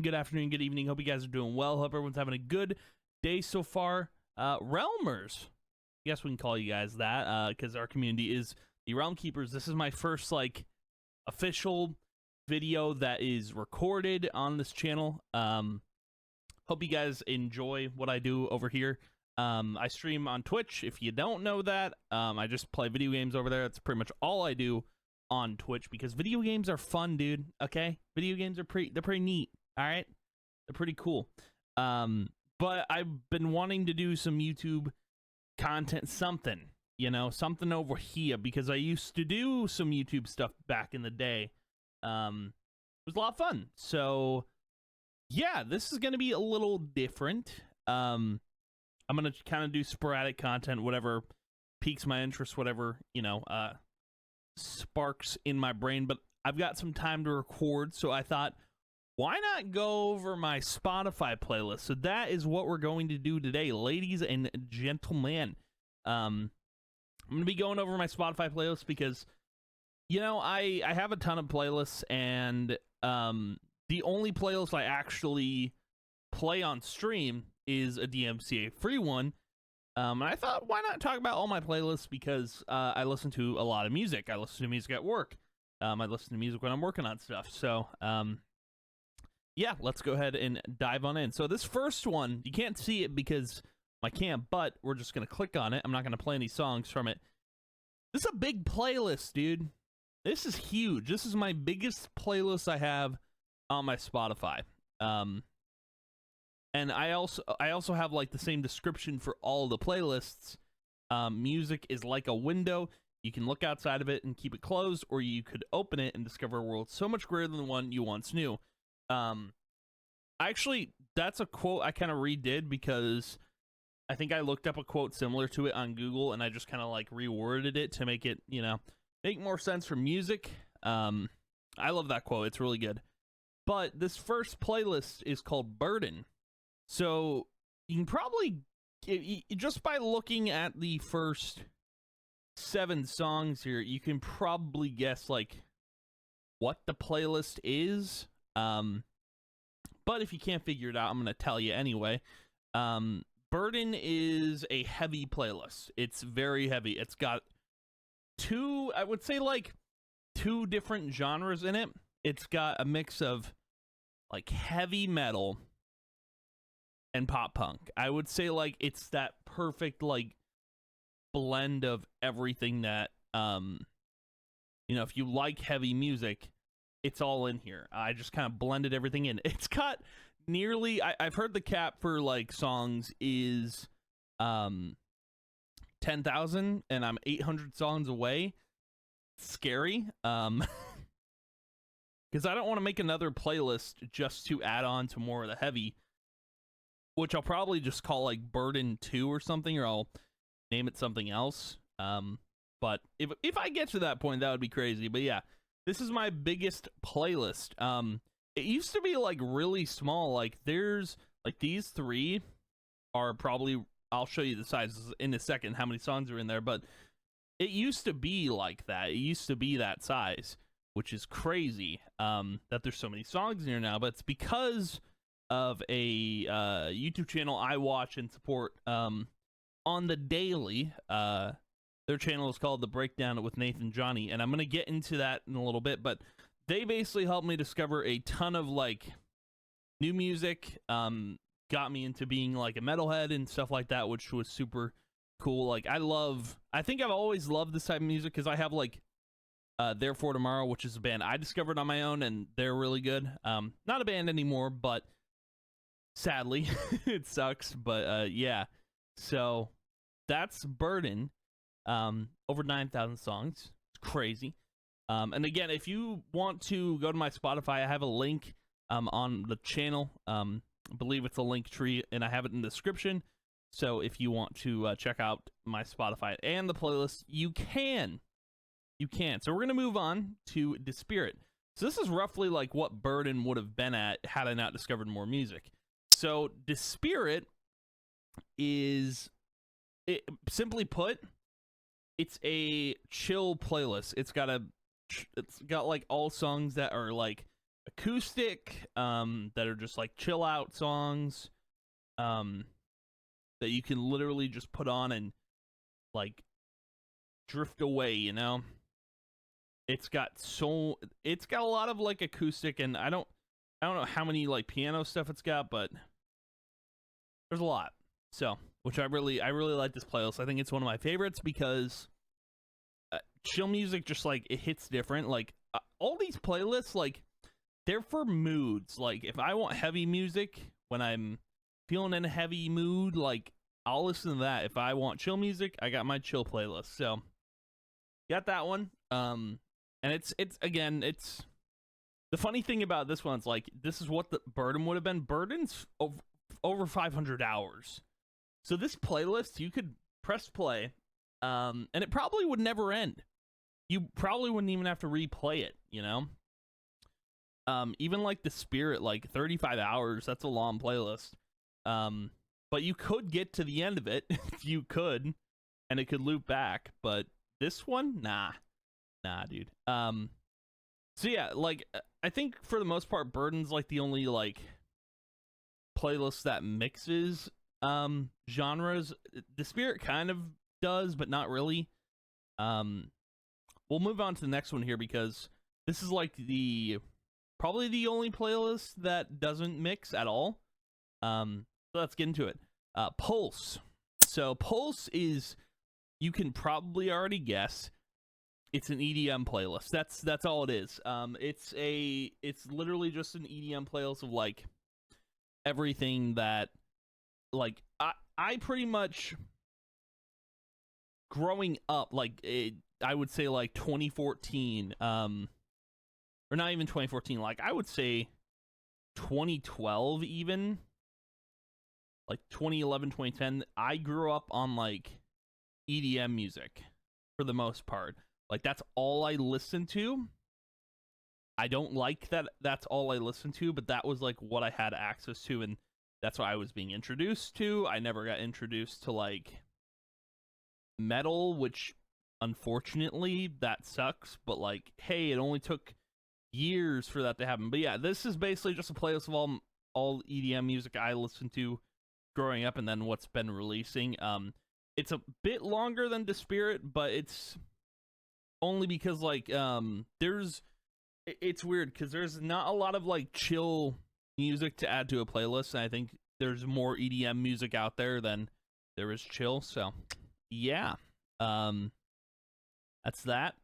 morning, good afternoon, good evening. Hope you guys are doing well. Hope everyone's having a good day so far. Realmers, I guess we can call you guys that because our community is the Realm Keepers. This is my first official video that is recorded on this channel. Hope you guys enjoy what I do over here. I stream on Twitch. If you don't know that, I just play video games over there. That's pretty much all I do on Twitch because video games are fun, dude. Okay, video games are they're pretty neat. All right, they're pretty cool. But I've been wanting to do some YouTube content, something over here, because I used to do some YouTube stuff back in the day. It was a lot of fun. So yeah, this is gonna be a little different. I'm gonna kind of do sporadic content, whatever piques my interest, whatever sparks in my brain. But I've got some time to record, so I thought, why not go over my Spotify playlist? So that is what we're going to do today, ladies and gentlemen. I'm gonna be going over my Spotify playlist because I have a ton of playlists, and the only playlist I actually play on stream is a DMCA free one. And I thought, why not talk about all my playlists, because I listen to a lot of music. I listen to music at work. I listen to music when I'm working on stuff. So yeah, let's go ahead and dive on in. So this first one, you can't see it because I can't, but we're just going to click on it. I'm not going to play any songs from it. This is a big playlist, dude. This is huge. This is my biggest playlist I have on my Spotify. And I also have the same description for all the playlists. Music is like a window. You can look outside of it and keep it closed, or you could open it and discover a world so much greater than the one you once knew. Actually, that's a quote I kind of redid because I think I looked up a quote similar to it on Google, and I just kind of reworded it to make it, make more sense for music. I love that quote. It's really good. But this first playlist is called Burden. So you can probably, just by looking at the first 7 songs here, you can probably guess what the playlist is. But if you can't figure it out, I'm going to tell you anyway. Burden is a heavy playlist. It's very heavy. It's got I would say 2 different genres in it. It's got a mix of heavy metal and pop punk. I would say it's that perfect blend of everything that if you like heavy music, it's all in here. I just kind of blended everything in. It's got nearly I've heard the cap for songs is 10,000, and I'm 800 songs away. Scary. Because I don't want to make another playlist just to add on to more of the heavy, which I'll probably just call Burden 2 or something, or I'll name it something else. But if I get to that point, that would be crazy. But yeah, this is my biggest playlist. It used to be really small. There's these 3 are probably, I'll show you the sizes in a second, how many songs are in there, but it used to be like that. It used to be that size, which is crazy that there's so many songs in here now. But it's because of a YouTube channel I watch and support on the daily. Their channel is called The Breakdown with Nathan Johnny, and I'm going to get into that in a little bit, but they basically helped me discover a ton of new music, got me into being a metalhead and stuff like that, which was super cool. I think I've always loved this type of music because I have Therefore Tomorrow, which is a band I discovered on my own, and they're really good. Not a band anymore, but sadly it sucks. But yeah, so that's Burden. Over 9,000 songs. It's crazy. And again, if you want to go to my Spotify, I have a link on the channel. I believe it's a link tree, and I have it in the description. So if you want to check out my Spotify and the playlist, you can. You can. So we're going to move on to Dispirit. So this is roughly what Burden would have been at had I not discovered more music. So Dispirit is, simply put, it's a chill playlist. It's got all songs that are acoustic, that are just like chill out songs, um, that you can literally just put on and like drift away, you know? It's got a lot of like acoustic, and I don't know how many like piano stuff it's got, but there's a lot. So, which I really like this playlist. I think it's one of my favorites because chill music just like it hits different. Like all these playlists, like they're for moods. Like if I want heavy music when I'm feeling in a heavy mood, like I'll listen to that. If I want chill music, I got my chill playlist. So got that one. And it's again, it's the funny thing about this one. It's like this is what the Burden would have been. Burden's over 500 hours. So this playlist, you could press play, and it probably would never end. You probably wouldn't even have to replay it, you know? Even like the Spirit, like 35 hours, that's a long playlist. But you could get to the end of it, you could, and it could loop back. But this one, nah, dude. So yeah, like I think for the most part, Burden's like the only like playlist that mixes genres. The Spirit kind of does, but not really. We'll move on to the next one here because this is like probably the only playlist that doesn't mix at all. So let's get into it. Pulse. So Pulse is, you can probably already guess, it's an EDM playlist. That's all it is. It's literally just an EDM playlist of like everything that like I pretty much growing up, like I would say like 2014, or not even 2014, like I would say 2012 even, like 2011, 2010, I grew up on like EDM music for the most part. Like that's all I listened to. I don't like that that's all I listened to, but that was like what I had access to, and that's what I was being introduced to. I never got introduced to like metal, which unfortunately that sucks, but like hey, it only took years for that to happen. But yeah, this is basically just a playlist of all EDM music I listened to growing up and then what's been releasing. It's a bit longer than The Spirit, but it's only because like it's weird because there's not a lot of like chill music to add to a playlist, and I think there's more EDM music out there than there is chill. So yeah, that's that.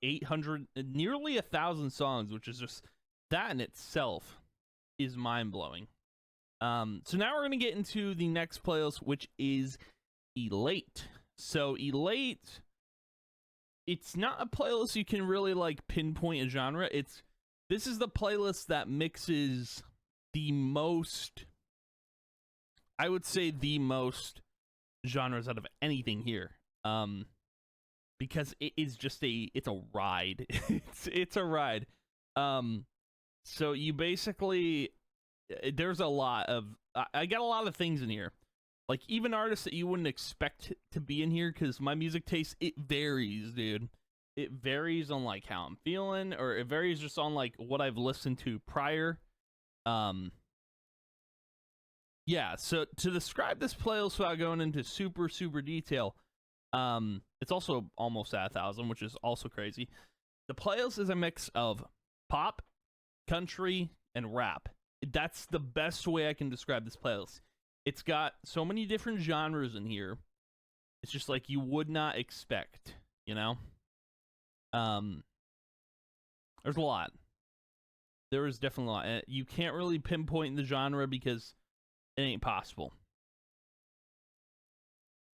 800, nearly 1,000 songs, which is just, that in itself is mind-blowing. So now we're gonna get into the next playlist, which is Elate. So Elate, it's not a playlist you can really like pinpoint a genre. This is the playlist that mixes the most, I would say the most genres out of anything here. Because it is just it's a ride. it's a ride. So you basically, there's a lot of, I got a lot of things in here. Like even artists that you wouldn't expect to be in here, because my music taste, it varies, dude. It varies on like how I'm feeling, or it varies just on like what I've listened to prior. Yeah, so to describe this playlist without going into super detail, it's also almost at 1,000, which is also crazy. The playlist is a mix of pop, country, and rap. That's the best way I can describe this playlist. It's got so many different genres in here. It's just like you would not expect, you know? There's a lot. There is definitely a lot. You can't really pinpoint the genre because it ain't possible.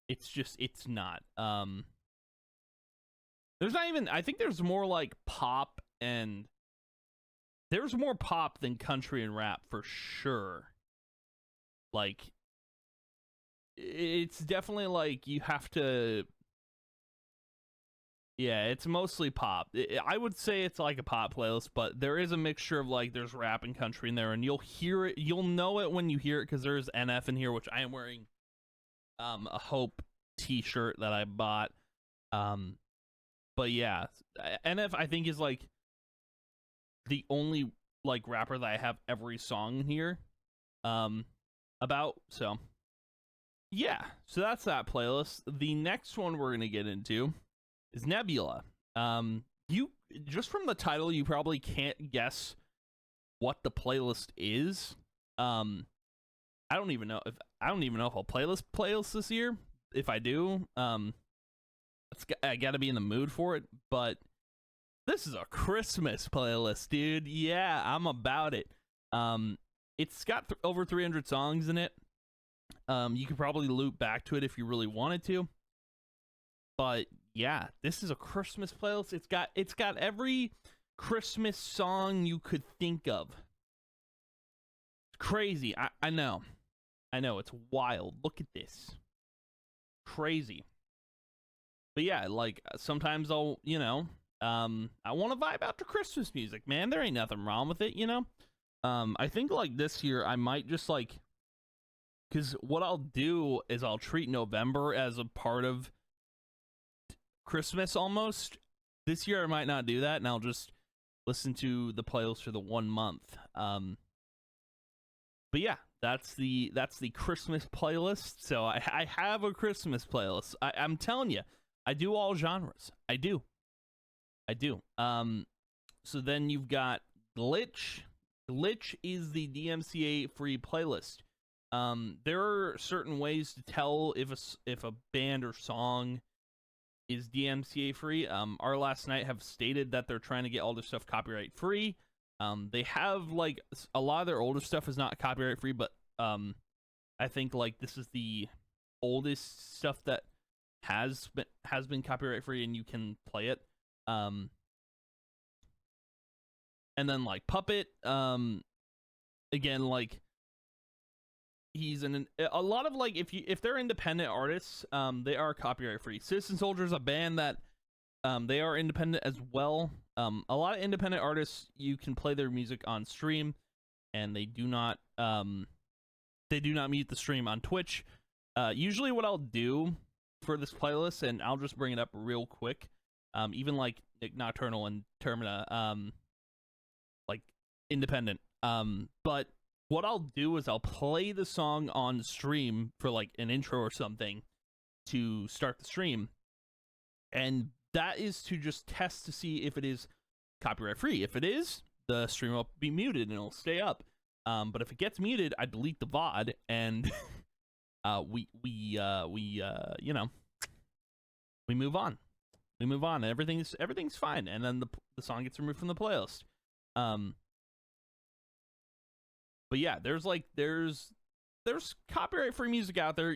It's not. There's not even, I think there's more like pop, and there's more pop than country and rap for sure. Like, it's definitely like you have to, yeah, it's mostly pop. I would say it's like a pop playlist, but there is a mixture of like there's rap and country in there, and you'll hear it, you'll know it when you hear it, because there's NF in here, which I am wearing a Hope t-shirt that I bought. But yeah, NF I think is like the only like rapper that I have every song here about. So yeah, so that's that playlist. The next one we're gonna get into is Nebula. You just from the title, you probably can't guess what the playlist is. I don't even know if I'll playlist this year. If I do, I gotta be in the mood for it. But this is a Christmas playlist, dude. Yeah, I'm about it. It's got over 300 songs in it. You could probably loop back to it if you really wanted to. But yeah, this is a Christmas playlist. It's got every Christmas song you could think of. It's crazy. I know. It's wild. Look at this. Crazy. But yeah, like sometimes I'll, I want to vibe out to Christmas music, man. There ain't nothing wrong with it, I think like this year I might just like, because what I'll do is I'll treat November as a part of Christmas almost. This year I might not do that, and I'll just listen to the playlist for the 1 month. But yeah, that's the Christmas playlist. So I have a Christmas playlist. I'm telling you, I do all genres. I do. So then you've got Glitch. Glitch is the DMCA free playlist. There are certain ways to tell if a band or song is DMCA free. Our Last Night have stated that they're trying to get all their stuff copyright free. They have like a lot of their older stuff is not copyright free, but I think like this is the oldest stuff that has been copyright free and you can play it. And then like Puppet, again, like he's in a lot of like if they're independent artists, they are copyright free. Citizen Soldier is a band that they are independent as well. A lot of independent artists, you can play their music on stream, and they do not mute the stream on Twitch. Usually, what I'll do for this playlist, and I'll just bring it up real quick. Even like Nick Nocturnal and Termina, like independent. But what I'll do is I'll play the song on stream for like an intro or something to start the stream. And that is to just test to see if it is copyright free. If it is, the stream will be muted and it'll stay up. But if it gets muted, I delete the VOD and we move on. We move on. Everything's fine, and then the song gets removed from the playlist. But yeah, there's copyright free music out there.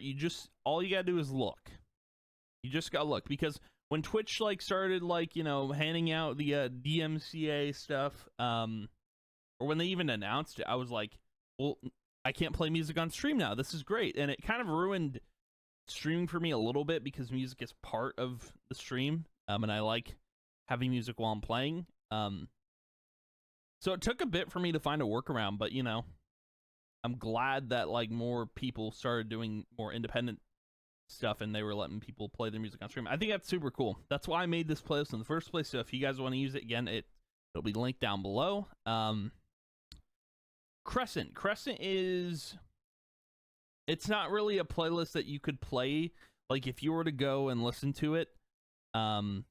All you gotta do is look. You just gotta look, because when Twitch like started like handing out the DMCA stuff, or when they even announced it, I was like, well, I can't play music on stream now. This is great, and it kind of ruined streaming for me a little bit because music is part of the stream, and I like having music while I'm playing. So it took a bit for me to find a workaround, but I'm glad that like more people started doing more independent stuff and they were letting people play their music on stream. I think that's super cool. That's why I made this playlist in the first place. So if you guys want to use it again, it'll be linked down below. Crescent is, it's not really a playlist that you could play. Like if you were to go and listen to it on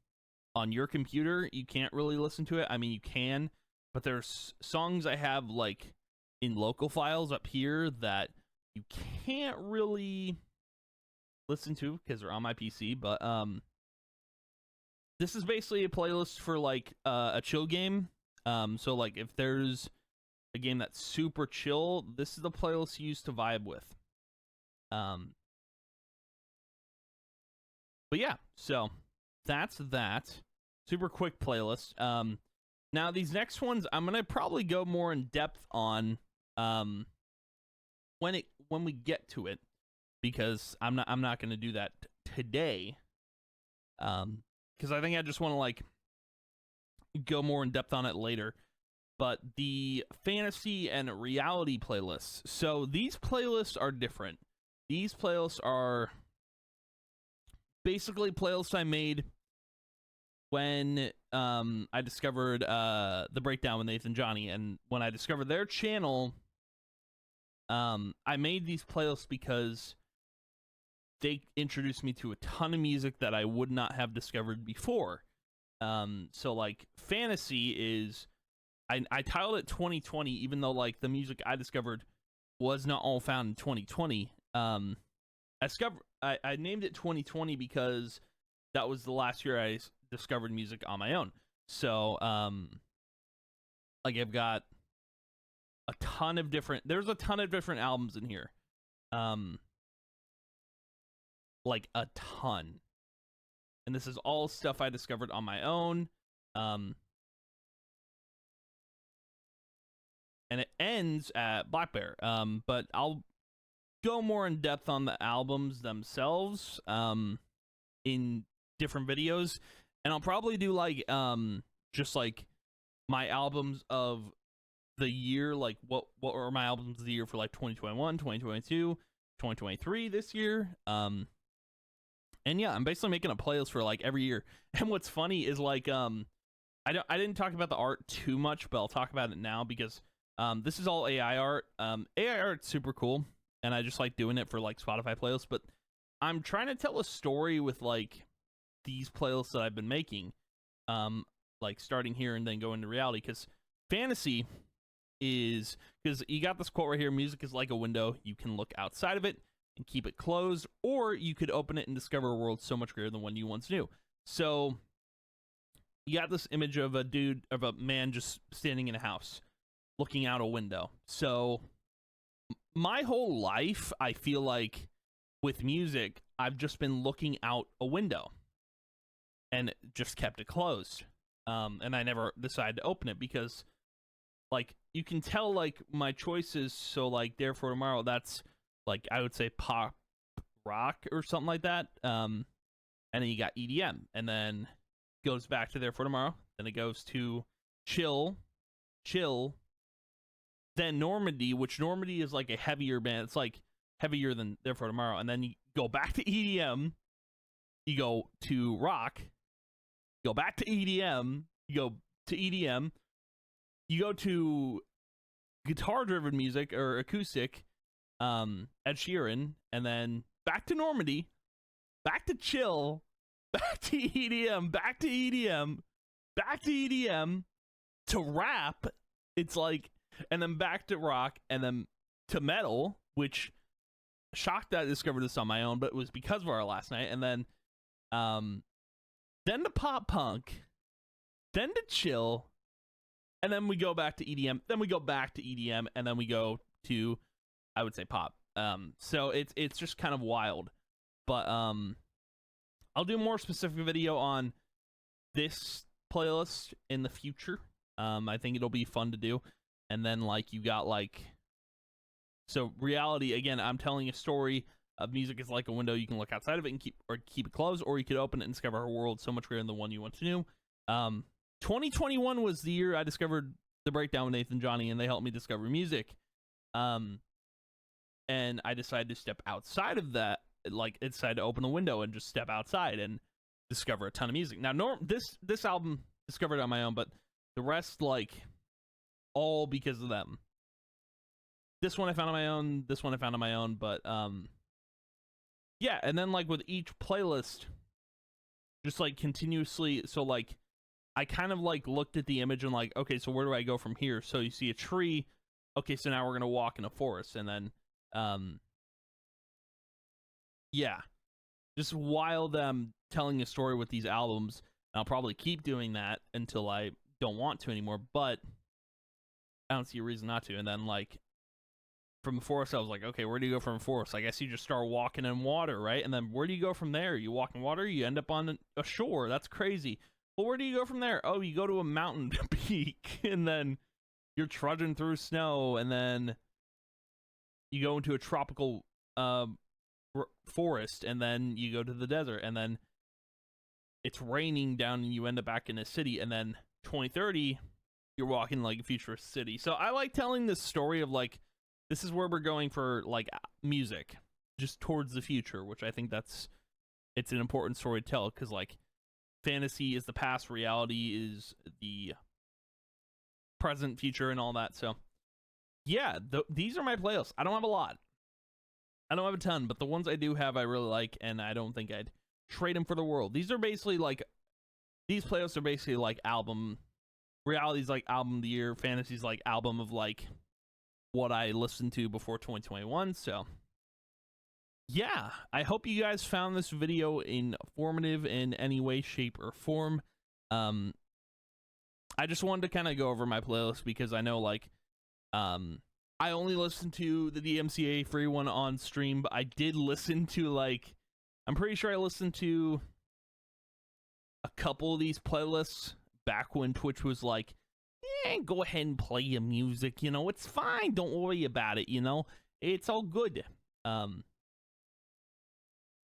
your computer, you can't really listen to it. I mean, you can, but there's songs I have like in local files up here that you can't really listen to because they're on my PC. But this is basically a playlist for like a chill game. So like if there's a game that's super chill, this is the playlist you use to vibe with. But yeah, so that's that. Super quick playlist. Now these next ones I'm gonna probably go more in depth on when we get to it, because I'm not gonna do that today. Because I think I just want to like go more in depth on it later. But the fantasy and reality playlists. So these playlists are different. These playlists are basically playlists I made when I discovered the Breakdown with Nathan Johnny, and when I discovered their channel, I made these playlists because they introduced me to a ton of music that I would not have discovered before. So like fantasy is, I titled it 2020, even though like the music I discovered was not all found in 2020. I named it 2020 because that was the last year I discovered music on my own. So like I've got a ton of different, there's a ton of different albums in here. Like a ton. And this is all stuff I discovered on my own. And it ends at Black Bear. But I'll go more in depth on the albums themselves in different videos. And I'll probably do like just like my albums of the year, like what were my albums of the year for like 2021, 2022, 2023 this year. And yeah, I'm basically making a playlist for like every year. And what's funny is like I didn't talk about the art too much, but I'll talk about it now because this is all AI art. AI art's super cool, and I just like doing it for like Spotify playlists, but I'm trying to tell a story with like these playlists that I've been making. Like starting here and then going to reality, because fantasy is, because you got this quote right here, music is like a window, you can look outside of it and keep it closed, or you could open it and discover a world so much greater than one you once knew. So you got this image of a man just standing in a house looking out a window. So my whole life, I feel like with music, I've just been looking out a window and just kept it closed. And I never decided to open it because like you can tell like my choices. So like Therefore Tomorrow, that's like I would say pop rock or something like that. And then you got EDM, and then goes back to Therefore Tomorrow. Then it goes to chill, then Normandy, which Normandy is like a heavier band. It's like heavier than Therefore Tomorrow. And then you go back to EDM, you go to rock, go back to EDM, you go to EDM, you go to guitar driven music or acoustic, Ed Sheeran, and then back to Normandy, back to chill, back to EDM, back to EDM, back to EDM, to rap. It's like, and then back to rock, and then to metal, which shocked that I discovered this on my own, but it was because of our last night. And then to pop punk, then to chill, and then we go back to EDM, then we go back to EDM, and then we go to, I would say, pop. So it's just kind of wild. But I'll do a more specific video on this playlist in the future. I think it'll be fun to do. And then like you got like, so reality, again, I'm telling a story of music is like a window, you can look outside of it and keep it closed, or you could open it and discover a world so much greater than the one you once knew. 2021 was the year I discovered the Breakdown with Nathan Johnny, and they helped me discover music. And I decided to step outside of that, like I decided to open the window and just step outside and discover a ton of music. Now, this album discovered on my own, but the rest, like, all because of them. This one I found on my own, this one I found on my own, but yeah, and then like with each playlist, just like continuously, so like I kind of like looked at the image and like, okay, so where do I go from here? So you see a tree, okay, so now we're gonna walk in a forest, and then yeah, just while them telling a story with these albums, and I'll probably keep doing that until I don't want to anymore, but I don't see a reason not to. And then like from the forest, I was like, okay, where do you go from forest? I guess you just start walking in water, right? And then where do you go from there? You walk in water, you end up on a shore. That's crazy. Well, where do you go from there? Oh, you go to a mountain peak, and then you're trudging through snow, and then you go into a tropical forest, and then you go to the desert, and then it's raining down, and you end up back in a city, and then 2030, you're walking like a futurist city. So I like telling this story of like, this is where we're going for like music, just towards the future, which I think it's an important story to tell, because like fantasy is the past, reality is the present, future, and all that. So yeah, these are my playlists. I don't have a lot. I don't have a ton, but the ones I do have I really like, and I don't think I'd trade them for the world. These are basically like, these playlists are basically like album, reality's like album of the year, fantasy's like album of like what I listened to before 2021. So yeah, I hope you guys found this video informative in any way, shape, or form. I just wanted to kind of go over my playlist because I know like I only listened to the DMCA free one on stream, but I did listen to like, I'm pretty sure I listened to a couple of these playlists back when Twitch was like, go ahead and play your music, you know, it's fine, don't worry about it, you know, it's all good. But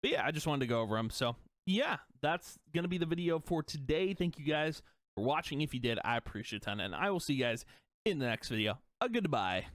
yeah, I just wanted to go over them. So yeah, that's gonna be the video for today. Thank you guys for watching. If you did, I appreciate it a ton, and I will see you guys in the next video. Goodbye.